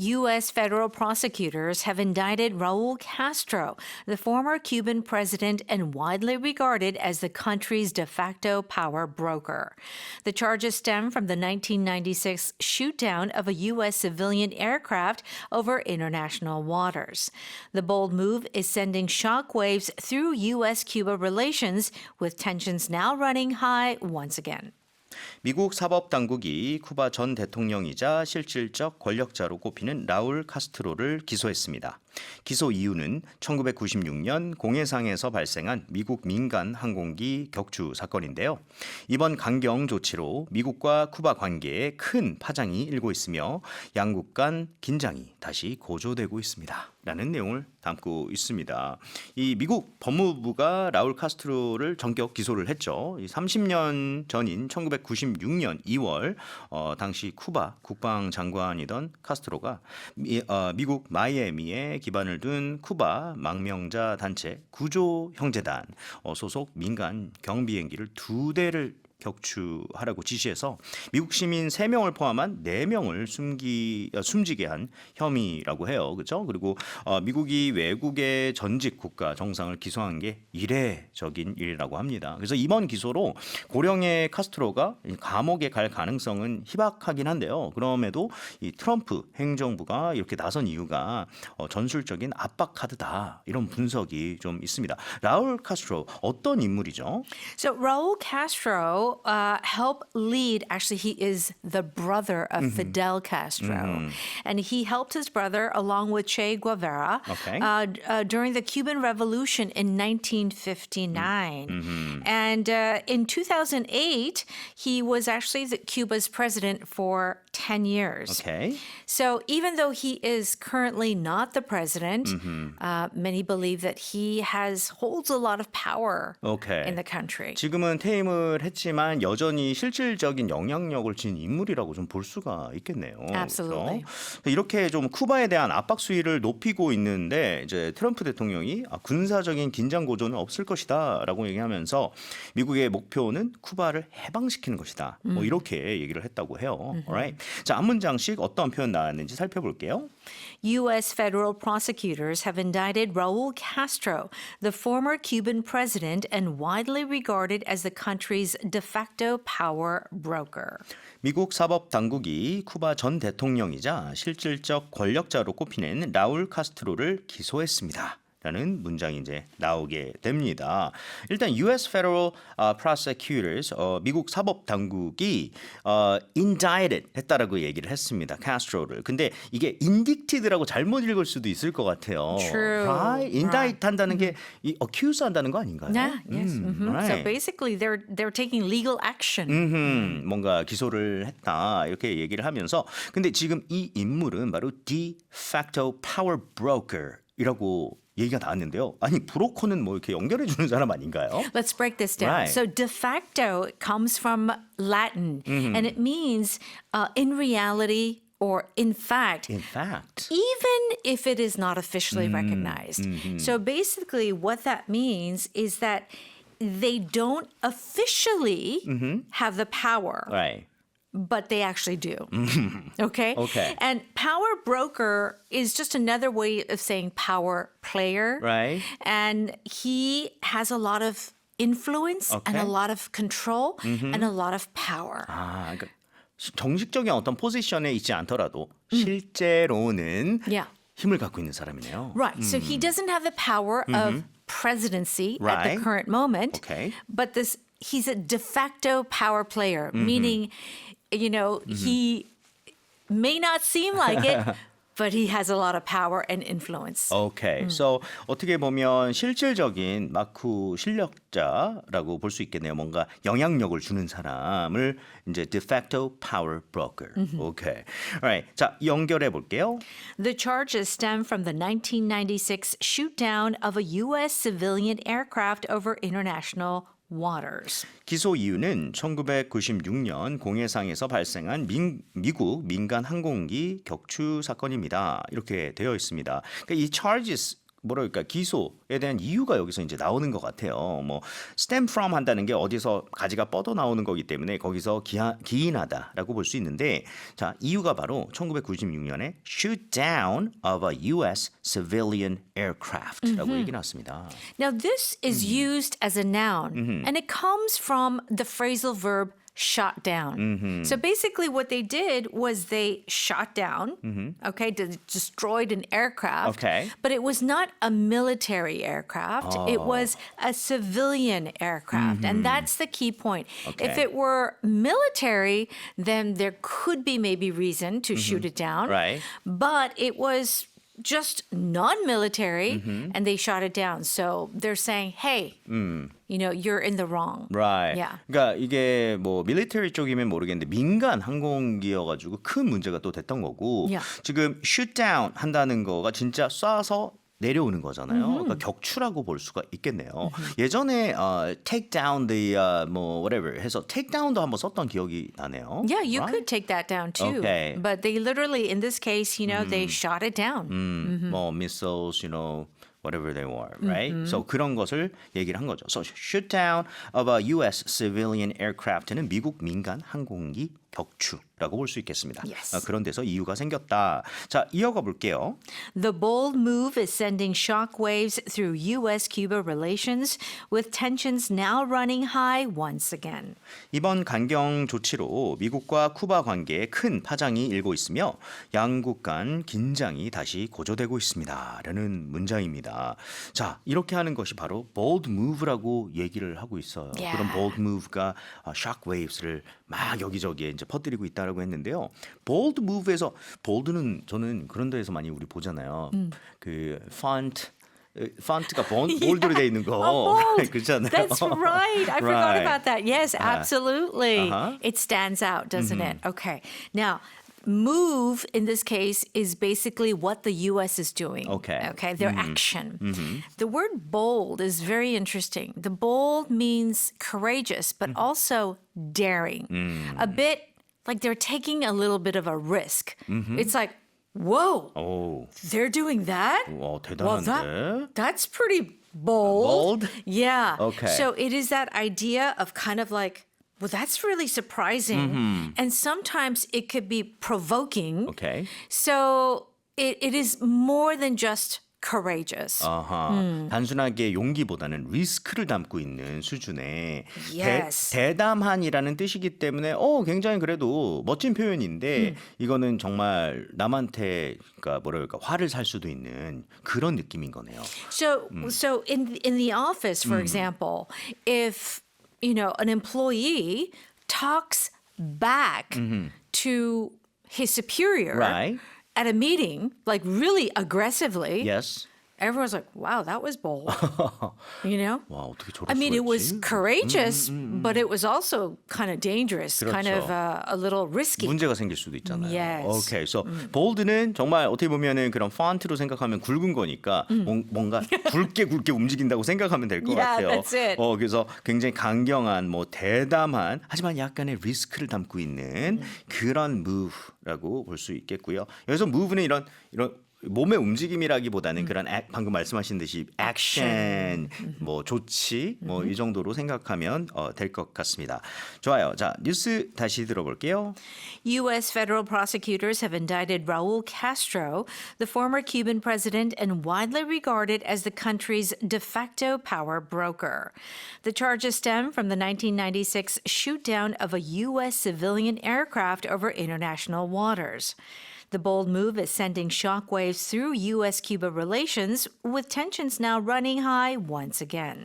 U.S. federal prosecutors have indicted Raul Castro, the former Cuban president and widely regarded as the country's de facto power broker. The charges stem from the 1996 shoot-down of a U.S. civilian aircraft over international waters. The bold move is sending shockwaves through U.S.-Cuba relations, with tensions now running high once again. 미국 사법당국이 쿠바 전 대통령이자 실질적 권력자로 꼽히는 라울 카스트로를 기소했습니다. 기소 이유는 1996년 공해상에서 발생한 미국 민간 항공기 격추 사건인데요. 이번 강경 조치로 미국과 쿠바 관계에 큰 파장이 일고 있으며 양국 간 긴장이 다시 고조되고 있습니다. 라는 내용을 담고 있습니다. 이 미국 법무부가 라울 카스트로를 전격 기소를 했죠. 30년 전인 1996년 2월 당시 쿠바 국방장관이던 카스트로가 미국 마이애미에 기반을 둔 쿠바 망명자 단체 구조 형제단 소속 민간 경비행기를 2대를 격추하라고 지시해서 미국 시민 3명을 포함한 4명을 숨지게 한 혐의라고 해요. 그렇죠? 그리고 미국이 외국의 전직 국가 정상을 기소한 게 이례적인 일이라고 합니다. 그래서 이번 기소로 고령의 카스트로가 감옥에 갈 가능성은 희박하긴 한데요. 그럼에도 이 트럼프 행정부가 이렇게 나선 이유가 전술적인 압박 카드다. 이런 분석이 좀 있습니다. 라울 카스트로 어떤 인물이죠? So Raul Castro helped lead, actually he is the brother of Fidel Castro, and he helped his brother along with Che Guevara during the Cuban Revolution in 1959. And in 2008, he was actually Cuba's president for 10 years. Okay. So even though he is currently not the president, many believe that he holds a lot of power in the country. 지금은 퇴임을 했지만 여전히 실질적인 영향력을 지닌 인물이라고 좀 볼 수가 있겠네요. Absolutely. 그렇죠? 이렇게 좀 쿠바에 대한 압박 수위를 높이고 있는데 이제 트럼프 대통령이 군사적인 긴장 고조는 없을 것이다라고 얘기하면서 미국의 목표는 쿠바를 해방시키는 것이다. 뭐 이렇게 얘기를 했다고 해요. Alright. 자, 한 문장씩 어떤 표현 나왔는지 살펴볼게요. U.S. federal prosecutors have indicted Raul Castro, the former Cuban president and widely regarded as the country's de facto power broker. 미국 사법당국이 쿠바 전 대통령이자 실질적 권력자로 꼽히는 라울 카스트로를 기소했습니다. 라는 문장이 이제 나오게 됩니다. 일단 U.S. Federal Prosecutors, 미국 사법 당국이 indicted 했다라고 얘기를 했습니다. 카스트로를. 근데 이게 indicted라고 잘못 읽을 수도 있을 것 같아요. True. Right? indict 한다는 게 이 accuse 한다는 거 아닌가요? Yeah, yes. Right. So basically they're taking legal action. 뭔가 기소를 했다 이렇게 얘기를 하면서 근데 지금 이 인물은 바로 de facto power broker이라고 얘기가 나왔는데요. 아니 브로커는 뭐 이렇게 연결해 주는 사람 아닌가요? Let's break this down. Right. So de facto comes from Latin, and it means in reality or in fact. In fact. Even if it is not officially recognized. So basically what that means is that they don't officially have the power. Right. But they actually do. Okay? Okay. And power broker is just another way of saying power player. Right. And he has a lot of influence and a lot of control and a lot of power. 아, 그러니까 정식적인 어떤 포지션에 있지 않더라도 실제로는 힘을 갖고 있는 사람이네요. Right. So he doesn't have the power of presidency at the current moment. Okay. But he's a de facto power player, meaning, you know, he may not seem like it, but he has a lot of power and influence. Okay. So 어떻게 보면 실질적인 마쿠 실력자라고 볼 수 있겠네요. 뭔가 영향력을 주는 사람을 이제 de facto power broker. Okay. Alright. 자, 연결해 볼게요. The charges stem from the 1996 shoot-down of a U.S. civilian aircraft over international waters. 기소 이유는 1996년 공해상에서 발생한 미국 민간 항공기 격추 사건입니다. 이렇게 되어 있습니다. 그러니까 이 charges 뭐랄까 기소에 대한 이유가 여기서 이제 나오는 것 같아요. 뭐 stem from 한다는 게 어디서 가지가 뻗어 나오는 거기 때문에 거기서 기인하다라고 볼 수 있는데 자 이유가 바로 1996년에 shoot down of a U.S. civilian aircraft라고 얘기 나왔습니다. Now, this is used as a noun, and it comes from the phrasal verb shot down. So basically, what they did was they shot down, okay, destroyed an aircraft, Okay. but it was not a military aircraft. It was a civilian aircraft, and that's the key point. If Okay. it were military, then there could be maybe reason to shoot it down. Right. But it was just non-military and they shot it down. So they're saying, hey, you're in the wrong. Right. Yeah. 그러니까 이게 뭐 밀리터리 쪽이면 모르겠는데 민간 항공기여가지고 큰 문제가 또 됐던 거고 Yeah. 지금 shoot down 한다는 거가 진짜 쏴서 내려오는 거잖아요. 그러니까 격추라고 볼 수가 있겠네요. 예전에 take down the 뭐 whatever 해서 take down도 한번 썼던 기억이 나네요. Yeah, you Right? could take that down too. Okay. But they literally, in this case, they shot it down. 뭐 missiles, whatever they were, right? So 그런 것을 얘기를 한 거죠. So shoot down of a U.S. civilian aircraft는 미국 민간 항공기 격추라고 볼 수 있겠습니다. Yes. 그런 데서 이유가 생겼다. 자, 이어가 볼게요. The bold move is sending shockwaves through U.S.-Cuba relations, with tensions now running high once again. 이번 강경 조치로 미국과 쿠바 관계에 큰 파장이 일고 있으며 양국 간 긴장이 다시 고조되고 있습니다. 라는 문장입니다. 자, 이렇게 하는 것이 바로 bold move라고 얘기를 하고 있어요. Yeah. 그런 bold move가 shockwaves를 막 여기저기에 이제 퍼뜨리고 있다라고 했는데요. bold move에서 bold는 저는 그런 데에서 많이 우리 보잖아요. 그 폰트가 볼드로 돼 있는 거 bold. 그렇잖아요. That's right. I forgot Right. about that. Yes, absolutely. Uh-huh. It stands out, doesn't it? Okay. Now, move in this case is basically what the U.S. is doing. Okay. Okay, their action. The word bold is very interesting. The bold means courageous, but also daring. A bit like they're taking a little bit of a risk. It's like, whoa, 오, they're doing that? 와, Well, 대단한데. that's pretty bold. Bold? Yeah. Okay. So it is that idea of kind of like, well, that's really surprising. And sometimes it could be provoking. Okay. So it is more than just courageous. 아하, 단순하게 용기보다는 리스크를 담고 있는 수준의 Yes. 대담한이라는 뜻이기 때문에 굉장히 그래도 멋진 표현인데 이거는 정말 남한테 그러니까 뭐랄까 화를 살 수도 있는 그런 느낌인 거네요. So in the office, for example, if an employee talks back to his superior Right. at a meeting, like really aggressively, Yes. everyone's like, wow, that was bold. 와, 어떻게 저럴 I mean, 수가 it was 있지? courageous, but it was also kind of dangerous, kind of 그렇죠. a little risky. 문제가 생길 수도 있잖아요. Yes. 오케이, so bold는 정말 어떻게 보면은 그런 폰트로 생각하면 굵은 거니까 뭔가 굵게 움직인다고 생각하면 될 것 Yeah, 같아요. that's it. 그래서 굉장히 강경한, 뭐 대담한, 하지만 약간의 리스크를 담고 있는 그런 move라고 볼 수 있겠고요. 여기서 move는 이런 몸의 움직임이라기보다는 그런 방금 말씀하신 듯이 액션, 뭐 조치, 뭐 이 정도로 생각하면 될 것 같습니다. 좋아요. 자, 뉴스 다시 들어볼게요. U.S. federal prosecutors have indicted Raul Castro, the former Cuban president and widely regarded as the country's de facto power broker. The charges stem from the 1996 shoot-down of a U.S. civilian aircraft over international waters. The bold move is sending shockwaves through U.S.-Cuba relations, with tensions now running high once again.